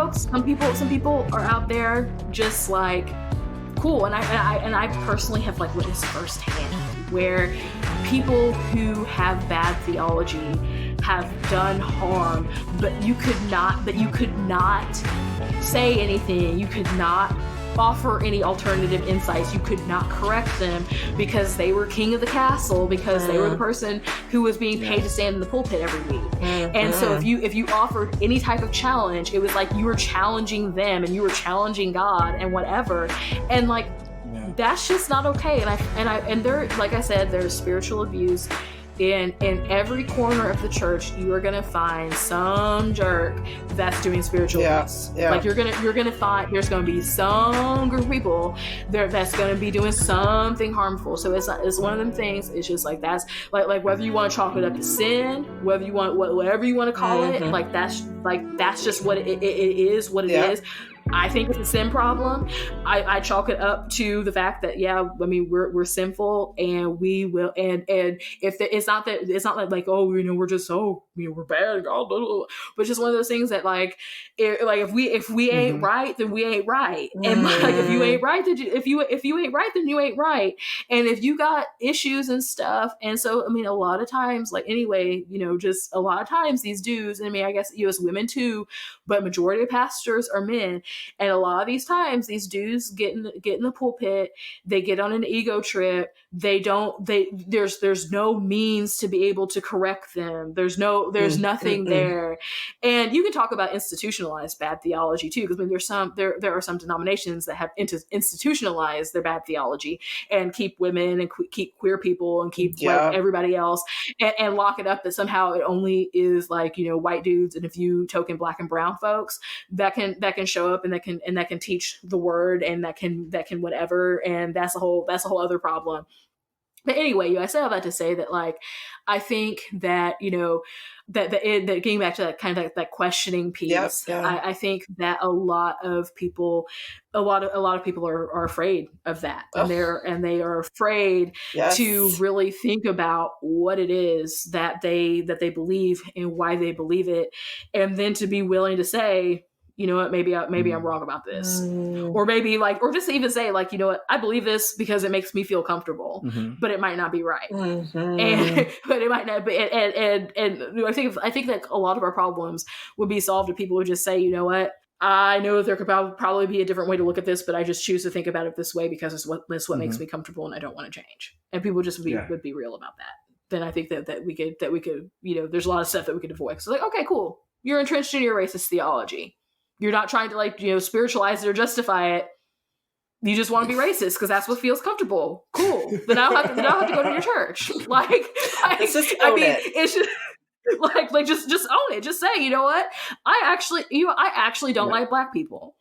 people are out there just like cool, and I personally have like witnessed firsthand where people who have bad theology have done harm, but you could not say anything. You could not offer any alternative insights. You could not correct them because they were king of the castle, because they were the person who was being paid to stand in the pulpit every week. And so if you offered any type of challenge, it was like you were challenging them and you were challenging God and whatever. And like that's just not okay. And there, like I said, there's spiritual abuse. In every corner of the church, you are gonna find some jerk that's doing spiritual abuse. Yeah. Like you're gonna find there's gonna be some group of people there that's gonna be doing something harmful. So it's one of them things. It's just like that's like whether you want to chalk it up to sin, whether you want whatever you want to call it, like that's just what it is. What it is. I think it's a sin problem. I chalk it up to the fact that we're sinful and we will and if it's not like we're just we're bad, but just one of those things that if we ain't right, then we ain't right, and like if you ain't right, then if you ain't right, then you ain't right, and if you got issues and stuff, and so a lot of times just a lot of times these dudes, I guess U.S. women too, but majority of pastors are men. And a lot of these times, these dudes get in the pulpit, they get on an ego trip. There's no means to be able to correct them. There's nothing there. And you can talk about institutionalized bad theology too, because there are some denominations that have institutionalized their bad theology and keep women and keep queer people and keep everybody else and lock it up that somehow it only is white dudes and a few token black and brown folks that can show up and that can teach the word and that can whatever, and that's a whole other problem. But anyway, I say all that to say that I think that that getting back to that kind of that questioning piece, I think that a lot of people are afraid of that, and they are afraid to really think about what it is that they believe and why they believe it, and then to be willing to say, you know what, maybe I'm wrong about this. Or maybe or just even say you know what, I believe this because it makes me feel comfortable, but it might not be right. And but it might not be, and I think that a lot of our problems would be solved if people would just say, you know what, I know that there could probably be a different way to look at this, but I just choose to think about it this way because it's what makes me comfortable, and I don't want to change. And people just would be real about that. Then I think that we could, you know, there's a lot of stuff that we could avoid. So like, okay, cool. You're entrenched in your racist theology. You're not trying to like, you know, spiritualize it or justify it. You just want to be racist because that's what feels comfortable. Cool. Then I don't have to go to your church. Like, it's just like just own it. Just say, you know what? I actually don't like black people.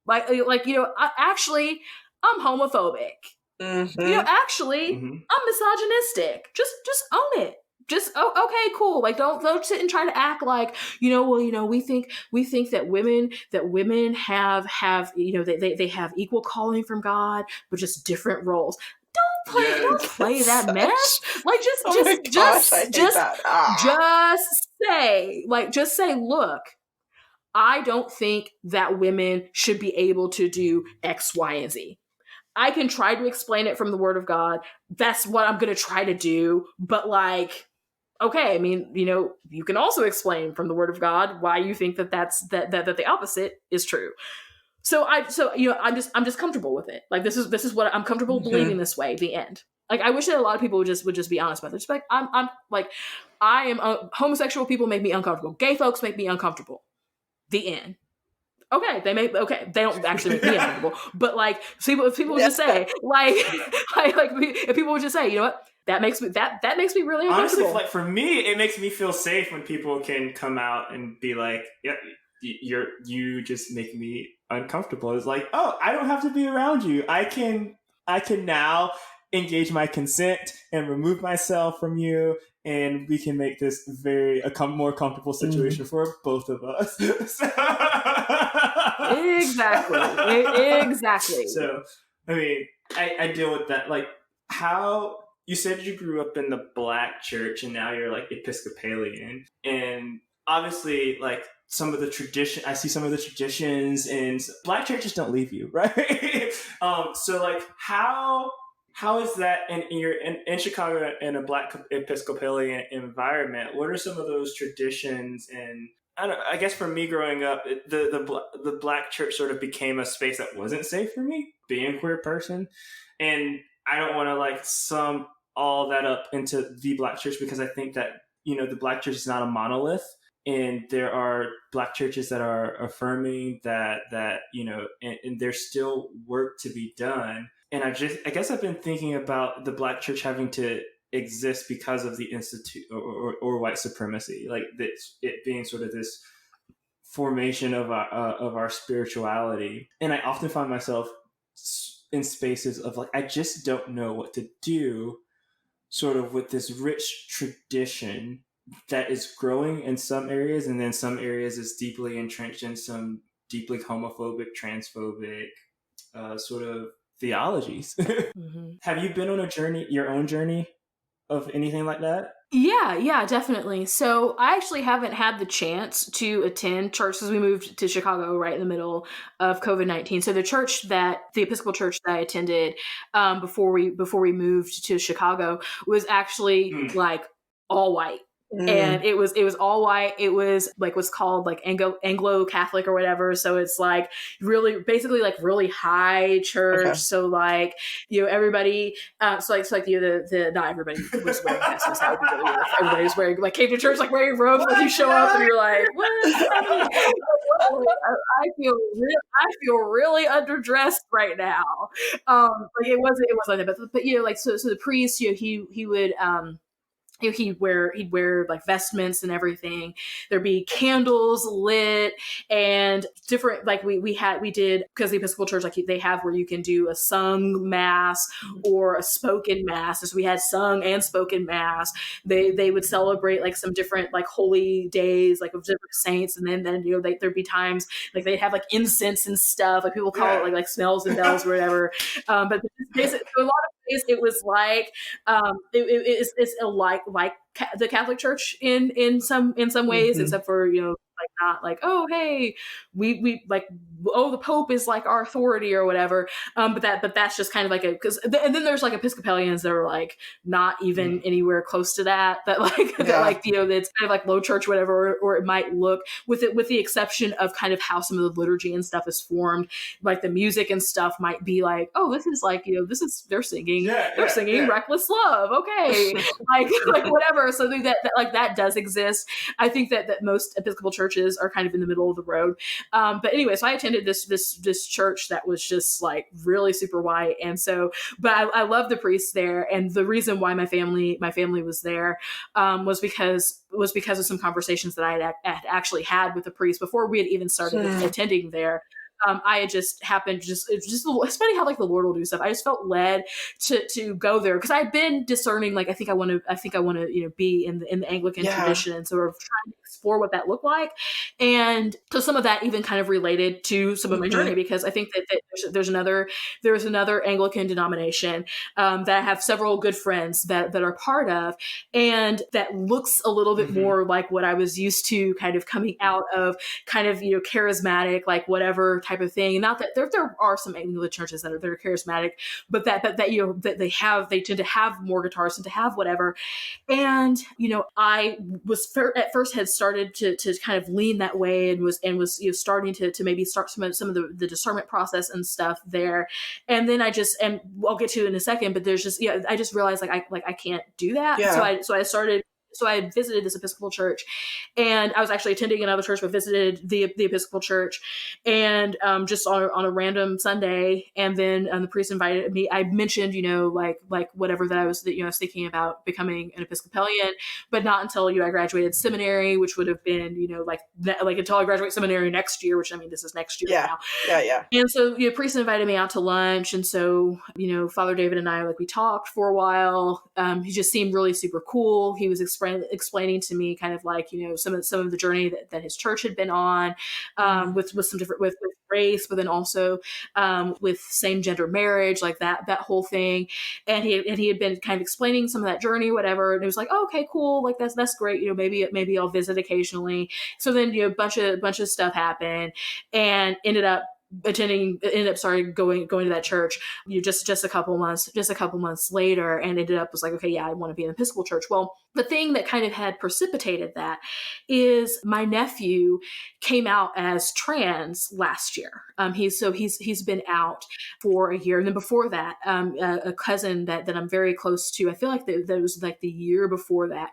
Like, you know, I'm homophobic. Mm-hmm. You know, actually, I'm misogynistic. Just own it. Just okay, cool. Like don't sit and try to act like, you know, well, you know, we think that women have you know, they have equal calling from God, but just different roles. Don't play that mess. Like just say, look, I don't think that women should be able to do X, Y, and Z. I can try to explain it from the Word of God. That's what I'm going to try to do. But like, okay, I mean, you know, you can also explain from the Word of God why you think that that the opposite is true. So you know, I'm just comfortable with it. Like this is what I'm comfortable believing this way. The end. Like I wish that a lot of people would just be honest about it. Just like I am homosexual people make me uncomfortable. Gay folks make me uncomfortable. The end. Okay, they don't actually make me uncomfortable, but like if people would just say if people would just say, you know what, that makes me really uncomfortable. Honestly, like for me, it makes me feel safe when people can come out and be like, yeah, you just make me uncomfortable. It's like, oh, I don't have to be around you. I can now engage my consent and remove myself from you, and we can make this more comfortable situation for both of us. Exactly. So, I mean, I deal with that. Like, how you said you grew up in the Black church, and now you're like Episcopalian, and obviously, like I see some of the traditions, and Black churches don't leave you, right? So, like, how is that in Chicago in a Black Episcopalian environment? What are some of those traditions? And I guess for me growing up, the Black church sort of became a space that wasn't safe for me, being a queer person. And I don't want to like sum all that up into the Black church, because I think that, you know, the Black church is not a monolith. And there are Black churches that are affirming that you know, and there's still work to be done. And I guess I've been thinking about the Black church having to exist because of the institute or white supremacy, like it being sort of this formation of our spirituality. And I often find myself in spaces of like, I just don't know what to do, sort of with this rich tradition that is growing in some areas, and then some areas is deeply entrenched in some deeply homophobic, transphobic sort of theologies. Have you been on your own journey of anything like that? Yeah, definitely. So I actually haven't had the chance to attend church because we moved to Chicago right in the middle of COVID-19. So the Episcopal church that I attended before we moved to Chicago was actually like all white. And it was all white. It was like what's called like Anglo Catholic or whatever. So it's like really basically like really high church. Okay. So like, you know, everybody so like you know, the not everybody was wearing vests. Everybody was wearing like came to church like wearing robes when you show up and you're like, what? I feel really underdressed right now. Like it wasn't like that, but you know, like so the priest, you know, he would you know, he'd wear like vestments and everything. There'd be candles lit and different, like we did, because the Episcopal church, like they have where you can do a sung mass or a spoken mass. So we had sung and spoken mass. They would celebrate like some different like holy days, like of different saints. And then you know, there'd be times like they'd have like incense and stuff, like people call it like smells and bells or whatever. But basically, a lot of ways it was like it's a like the Catholic Church in some ways, except for, you know, like not like, oh hey, we like oh, the Pope is like our authority or whatever. But that's just kind of like and then there's like Episcopalians that are like not even anywhere close to that like that like, you know, it's kind of like low church, whatever, or it might look, with the exception of kind of how some of the liturgy and stuff is formed, like the music and stuff might be like, oh, this is like, you know, they're singing Reckless Love, okay, like whatever. So that like that does exist. I think that most Episcopal churches are kind of in the middle of the road. But anyway, so I attended this church that was just like really super white, and so, but I love the priest there, and the reason why my family was there was because of some conversations that I had actually had with the priest before we had even started attending there. I had just happened, it's funny how like the Lord will do stuff. I just felt led to go there because I'd been discerning, like, I think I want to, you know, be in the Anglican tradition, and sort of trying to explore what that looked like. And so some of that even kind of related to some of my journey, because I think that there's another Anglican denomination that I have several good friends that are part of, and that looks a little bit more like what I was used to kind of coming out of, kind of, you know, charismatic, like whatever type of thing. Not that there are some Anglican churches that are charismatic, but that you know, that they tend to have more guitars and to have whatever. And, you know, I was at first had started to kind of lean that way, and was, you know, starting to maybe start some of the discernment process and stuff there. And then and I'll get to it in a second, but there's just, I just realized I can't do that. So I visited this Episcopal church, and I was actually attending another church, but visited the Episcopal church, and just on a random Sunday. And then the priest invited me. I mentioned, you know, like whatever that I was thinking about becoming an Episcopalian, but not until, you know, I graduated seminary, which would have been, you know, like until I graduate seminary next year, which, I mean, this is next year now. Yeah. And so, you know, priest invited me out to lunch, and so, you know, Father David and I, like, we talked for a while. He just seemed really super cool. He was explaining to me kind of like, you know, some of the journey that his church had been on, with some different, with race, but then also with same gender marriage, like that whole thing. And he had been kind of explaining some of that journey, whatever. And it was like, oh, okay, cool. Like that's great. You know, maybe I'll visit occasionally. So then, you know, bunch of stuff happened, and ended up going to that church, you know, just a couple months later, and ended up was like, okay, yeah, I want to be in an Episcopal church. Well, the thing that kind of had precipitated that is my nephew came out as trans last year. He's been out for a year, and then before that, a cousin that I'm very close to, I feel like that was like the year before that,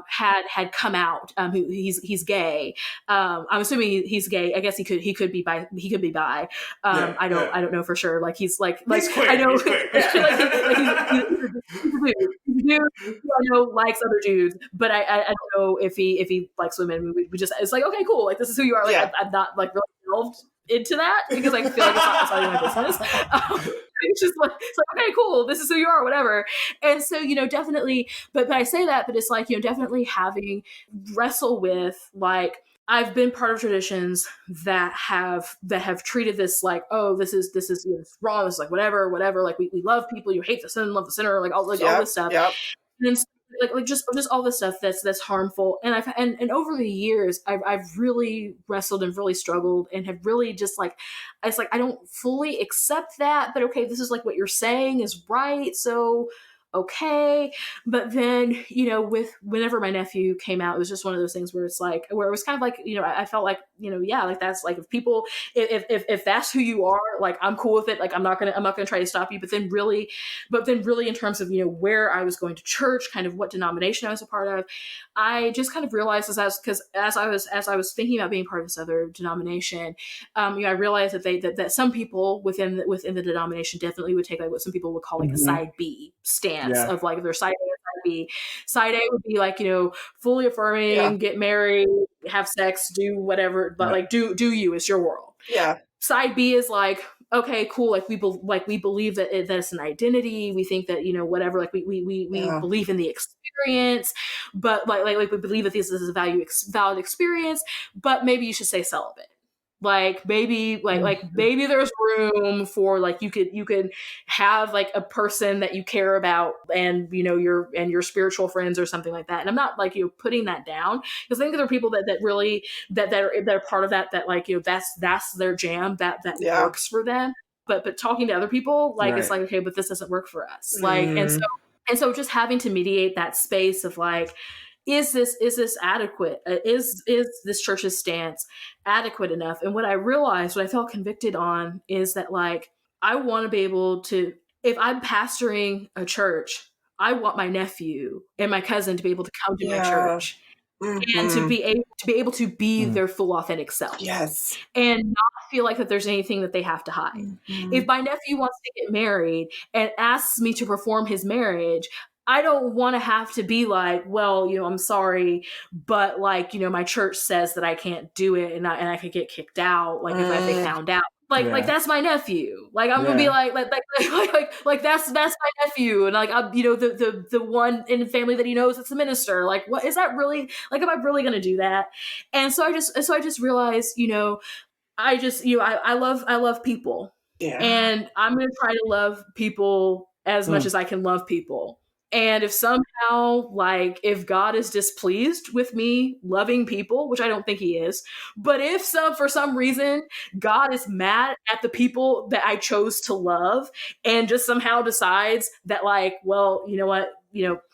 had come out. He's gay. I'm assuming he's gay. I guess he could be bi. I don't know for sure. Like he's like queer. I know He's queer. he's I know likes other dudes, but I don't know if he likes women. We just, it's like, okay, cool. Like, this is who you are. Like, I'm not like really delved into that because I feel like it's not my business. It's just like, it's like, okay, cool. This is who you are, whatever. And so, you know, definitely, but I say that, but it's like, you know, definitely having wrestle with, like, I've been part of traditions that have treated this like, oh, this is you know, wrong. This is like whatever. Like we love people. You hate the sin, love the sinner. Like all this stuff. Yep. And like just all this stuff that's harmful. And and over the years, I've really wrestled and really struggled, and have really just like, it's like I don't fully accept that, but okay, this is like what you're saying is right. So okay. But then, you know, whenever my nephew came out, it was just one of those things where it's like, where it was kind of like, you know, I felt like, you know, yeah, like that's like, if that's who you are, like, I'm cool with it. Like, I'm not gonna try to stop you. But then really in terms of, you know, where I was going to church, kind of what denomination I was a part of, I just kind of realized as I was thinking about being part of this other denomination, you know, I realized that some people within the denomination definitely would take like what some people would call like a side B stance of like their side A and side B. Side A would be like, you know, fully affirming, get married, have sex, do whatever, but like do you, it's your world. Yeah. Side B is like, okay, cool. Like we believe that that's an identity. We think that, you know, whatever, like we believe in the experience, but like we believe that this is a valid experience, but maybe you should stay celibate. Like maybe maybe there's room for like you could have like a person that you care about and your spiritual friends or something like that. And I'm not like putting that down, because I think there are people that really that are part of that like that's their jam, that works for them. But talking to other people, like it's like, okay, but this doesn't work for us. Like and so just having to mediate that space of like, is this adequate? Is this church's stance adequate enough? And what I realized, what I felt convicted on, is that like, I want to be able to, if I'm pastoring a church, I want my nephew and my cousin to be able to come to my church and to be able to be their full authentic self. Yes. And not feel like that there's anything that they have to hide. If my nephew wants to get married and asks me to perform his marriage, I don't want to have to be like, well, I'm sorry, but like, my church says that I can't do it, and I could get kicked out. Like if they found out, like that's my nephew. Like I'm gonna be like that's my nephew, and like I'm the one in the family that he knows that's a minister. Like, what is that really? Like, am I really gonna do that? And so I just realized, I love people, and I'm gonna try to love people as much as I can love people. And if somehow, like, if God is displeased with me loving people, which I don't think he is, but if for some reason God is mad at the people that I chose to love and just somehow decides that, like, well, you know what,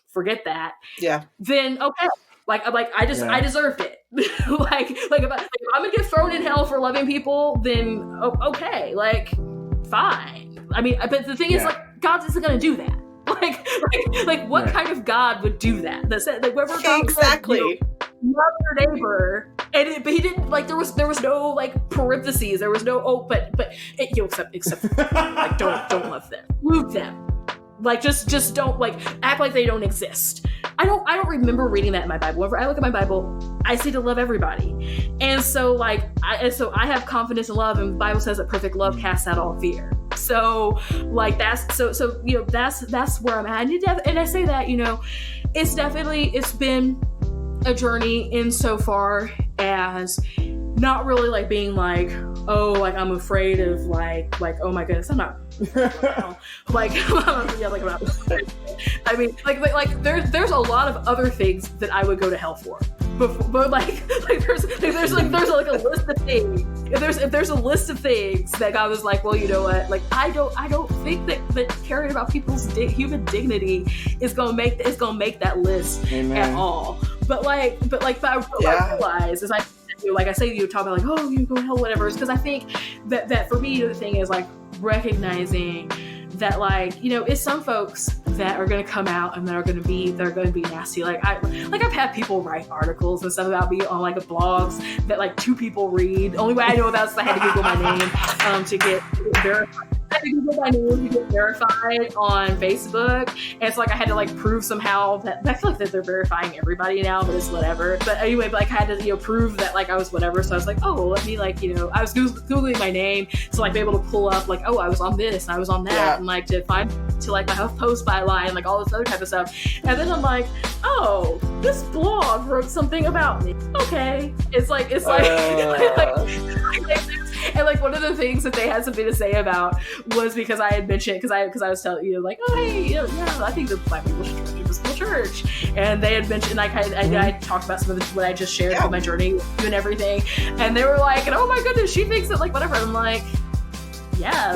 forget that. Yeah. Then okay. I deserved it. like if I'm gonna get thrown in hell for loving people, then okay, like, fine. I mean, but the thing is, like, God isn't gonna do that. Like what kind of God would do that? That's like, whoever God exactly said, love your neighbor, but he didn't, like, there was no like parentheses, there was no except like don't love them, move them, like just don't, like, act like they don't exist. I don't remember reading that in my Bible. Whenever I look at my Bible, I see to love everybody, and so like I have confidence in love, and the Bible says that perfect love casts out all fear. So like that's where I'm at, and I say that it's been a journey insofar as not really like being like, oh, like I'm afraid of like oh my goodness, I'm not like I'm not I mean like there's a lot of other things that I would go to hell for. But like there's like a list of things. If there's a list of things that God was like, well, you know what? Like I don't think that caring about people's human dignity is gonna make that list at all. But I realize as I say, you talk about like, oh, you go to hell, whatever. It's because I think that for me, the thing is like recognizing that, like, it's some folks that are going to come out and they're going to be nasty. Like I've had people write articles and stuff about me on like blogs that like 2 people read. The only way I know about it is I had to Google my name to get verified. I had to Google my name to get verified on Facebook, and it's like I had to like prove somehow that I feel like that they're verifying everybody now, but it's whatever. But anyway, like I had to prove that like I was whatever. So I was like, oh, well, let me like I was googling my name to like be able to pull up like, oh, I was on this and I was on that, and like to find to like my HuffPost byline, like all this other type of stuff. And then I'm like, oh, this blog wrote something about me. Okay, it's like and like one of the things that they had something to say about was because I had mentioned, because I was telling you like, oh hey, yeah, I think that Black people should join the Episcopal Church, and they had mentioned I talked about some of what I just shared with my journey and everything, and they were like, oh my goodness, she thinks that like whatever. I'm like, yeah,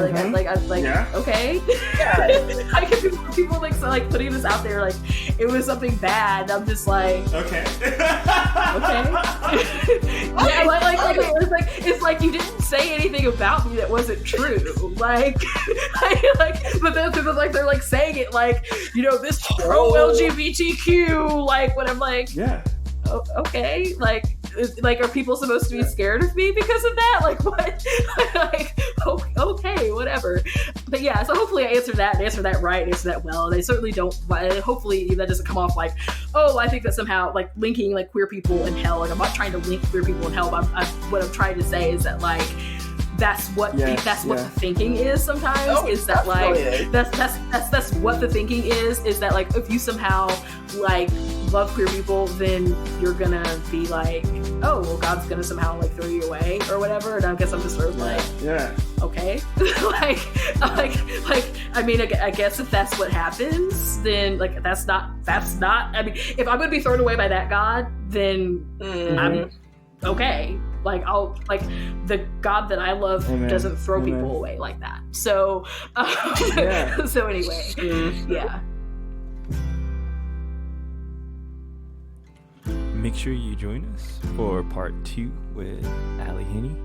okay. Yeah. I can people like so like putting this out there like it was something bad. I'm just like, okay. Yeah, it's like you didn't say anything about me that wasn't true. Like, but then people like they're like saying it like this pro LGBTQ like when I'm like, yeah. Okay, like are people supposed to be scared of me because of that? Like what? Like okay, whatever. But yeah, so hopefully I answered that right, answer that well. They certainly don't. Hopefully that doesn't come off like, oh, I think that somehow like linking like queer people in hell. Like I'm not trying to link queer people in hell. But what I'm trying to say is that like that's what the thinking is sometimes. Is that like that's what the thinking is that like if you somehow like love queer people, then you're gonna be like, oh, well, God's gonna somehow like throw you away or whatever, and I guess I'm just sort of like, okay, like I mean, I guess if that's what happens, then like that's not. I mean, if I'm gonna be thrown away by that God, then I'm okay. Like the God that I love doesn't throw people away like that. So, so anyway, yeah. Make sure you join us for part 2 with Allie Henny,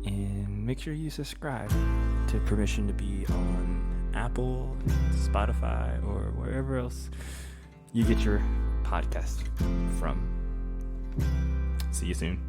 and make sure you subscribe to Permission to Be on Apple, Spotify, or wherever else you get your podcast from. See you soon.